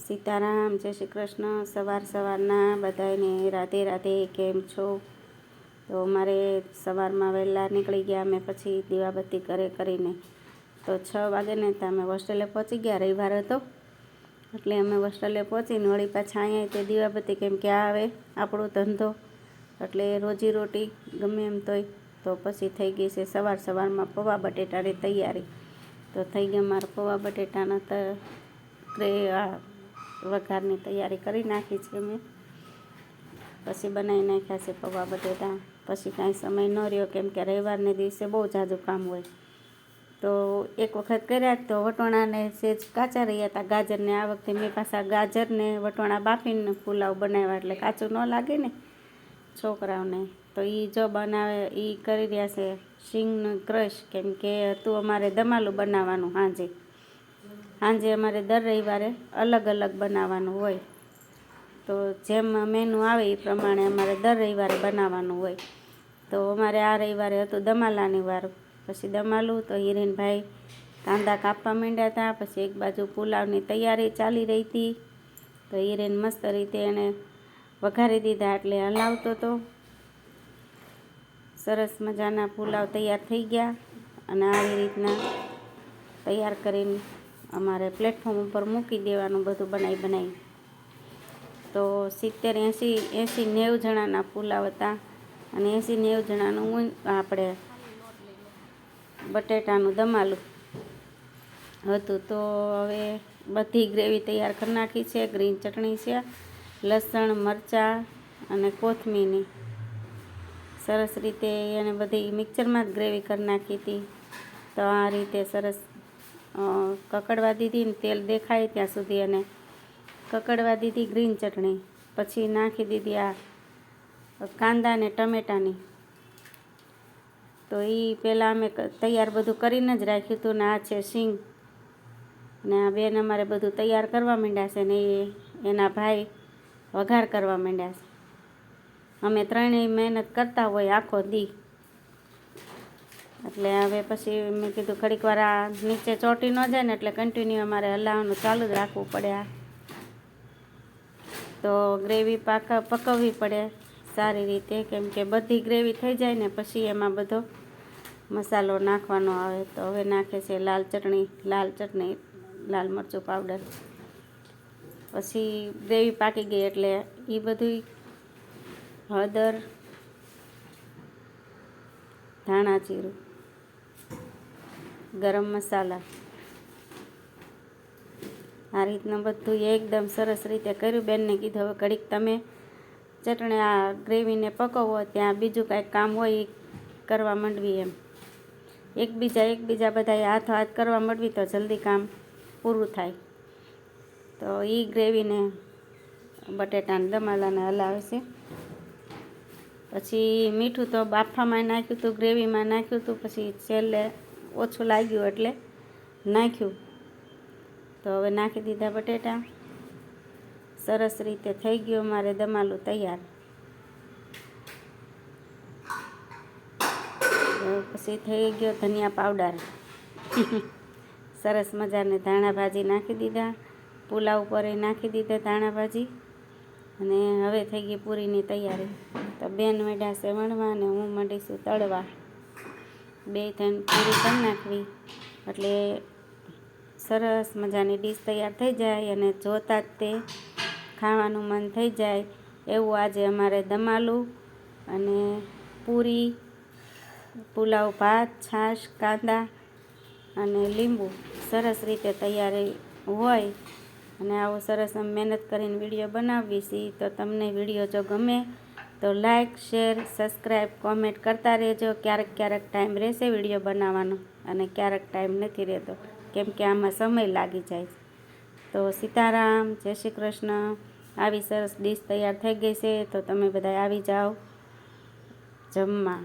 સીતારામ, જય શ્રી કૃષ્ણ. સવારના બધાને રાધે રાધે. કેમ છો? તો અમારે સવારમાં વહેલા નીકળી ગયા અમે, પછી દીવાબત્તી ઘરે કરીને તો 6 વાગે ને તો અમે હોસ્ટેલે પહોંચી ગયા. રવિવાર હતો એટલે અમે હોસ્ટેલે પહોંચીને વળી પાછા અહીંયા તે દીવાબત્તી, કેમ કે આ આવે આપણો ધંધો એટલે રોજીરોટી ગમે એમ તોય. તો પછી થઈ ગઈ છે સવારમાં પૌવા બટેટાની તૈયારી. તો થઈ ગયા મારા પૌવા બટેટાના વઘારની તૈયારી કરી નાખી છે મેં. પછી બનાવી નાખ્યા છે પૌવા બટેટા. પછી કાંઈ સમય ન રહ્યો, કેમ કે રવિવારને દિવસે બહુ ઝાઝું કામ હોય. તો એક વખત કર્યા તો વટોણાને સેજ કાચા રહ્યા હતા, ગાજરને. આ વખતે મેં પાછા ગાજરને વટોણા બાફીને પુલાવ બનાવ્યા, એટલે કાચું ન લાગે ને છોકરાઓને. તો એ જો બનાવે એ કરી રહ્યા છે સિંગનું ક્રશ, કેમ કે હતું અમારે દમાલું બનાવવાનું. સાંજે અમારે દર રવિવારે અલગ અલગ બનાવવાનું હોય. તો જેમ મેનુ આવે એ પ્રમાણે અમારે દર રવિવારે બનાવવાનું હોય. તો અમારે આ રવિવારે હતું દમાલાની વાર. પછી દમાલું તો હિરેનભાઈ કાંદા કાપવા માંડ્યા હતા. પછી એક બાજુ પુલાવની તૈયારી ચાલી રહી હતી. તો હિરેન મસ્ત રીતે એને વઘારી દીધા, એટલે હલાવતો હતો. સરસ મજાના પુલાવ તૈયાર થઈ ગયા. અને આવી રીતના તૈયાર કરીને અમારે પ્લેટફોર્મ ઉપર મૂકી દેવાનું, બધું બનાવી. તો 70-80-90 જણાના પુલાવ હતા. અને 80-90 જણાનું આપણે બટેટાનું દમાલું હતું. તો હવે બધી ગ્રેવી તૈયાર કરી નાખી છે. ગ્રીન ચટણી છે, લસણ, મરચાં અને કોથમીરની સરસ રીતે એને બધી મિક્સરમાં જ ગ્રેવી કરી નાખી હતી. તો આ રીતે સરસ કકડવા દીધી ને તેલ દેખાય ત્યાં સુધી એને કકડવા દીધી ગ્રીન ચટણી. પછી નાખી દીધી આ કાંદા ને ટમેટાની. તો એ પહેલાં અમે તૈયાર બધું કરીને જ રાખ્યું હતું. ને આ છે સિંગ, ને આ બેન અમારે બધું તૈયાર કરવા માંડ્યા છે, ને એના ભાઈ વઘાર કરવા માંડ્યા છે. અમે ત્રણેય મહેનત કરતા હોય આખો દી. એટલે હવે પછી મેં કીધું ઘડીક વાર આ નીચે ચોંટી ન જાય ને, એટલે કન્ટિન્યુ અમારે હલાવવાનું ચાલુ જ રાખવું પડે. તો ગ્રેવી પકવવી પડે સારી રીતે, કેમ કે બધી ગ્રેવી થઈ જાય ને પછી એમાં બધો મસાલો નાખવાનો આવે. તો હવે નાખે છે લાલ ચટણી, લાલ મરચું પાવડર. પછી ગ્રેવી પાકી ગઈ એટલે એ બધું હળદર, ધાણા જીરું, ગરમ મસાલા, આ રીતના બધું એકદમ સરસ રીતે કર્યું. બેનને કીધું હવે ઘડીક તમે ચટણી આ ગ્રેવીને પકવો, ત્યાં બીજું કાંઈક કામ હોય એ કરવા માંડવી એમ. એકબીજા બધા હાથ કરવા માંડવી તો જલ્દી કામ પૂરું થાય. તો એ ગ્રેવીને બટેટાને દમાલાને હલાવે છે. પછી મીઠું તો બાફામાં નાખ્યું હતું, ગ્રેવીમાં નાખ્યું હતું. પછી છેલ્લે ઓછું લાગ્યું એટલે નાખ્યું. તો હવે નાખી દીધા બટેટા. સરસ રીતે થઈ ગયું અમારે દમાલું તૈયાર. પછી થઈ ગયો ધનિયા પાવડર. સરસ મજાને ધાણા ભાજી નાખી દીધા. પુલાવ ઉપર નાખી દીધા ધાણા ભાજી. અને હવે થઈ ગઈ પૂરીની તૈયારી. તો બેન માંડ્યા છે વણવા અને હું માંડીશું તળવા. બે થઈને પૂરી કરી નાખવી એટલે સરસ મજાની ડીશ તૈયાર થઈ જાય, અને જોતાં જ તે ખાવાનું મન થઈ જાય એવું આજે અમારે દમાલું અને પૂરી, પુલાવ, ભાત, છાશ, કાંદા અને લીંબુ સરસ રીતે તૈયારી હોય. અને આવો સરસ મહેનત કરીને વિડીયો બનાવીએ છીએ. તો તમને વિડીયો જો ગમે તો લાઈક, શેર, સબસ્ક્રાઈબ, કોમેન્ટ કરતા રહેજો. ક્યારેક ટાઈમ રહેશે વિડીયો બનાવવાનો, અને ક્યારેક ટાઈમ નથી રહેતો, કેમ કે આમાં સમય લાગી જાય. તો સીતારામ, જય શ્રી કૃષ્ણ. આવી સરસ ડીશ તૈયાર થઈ ગઈ છે. તો તમે બધા આવી જાઓ જમવા.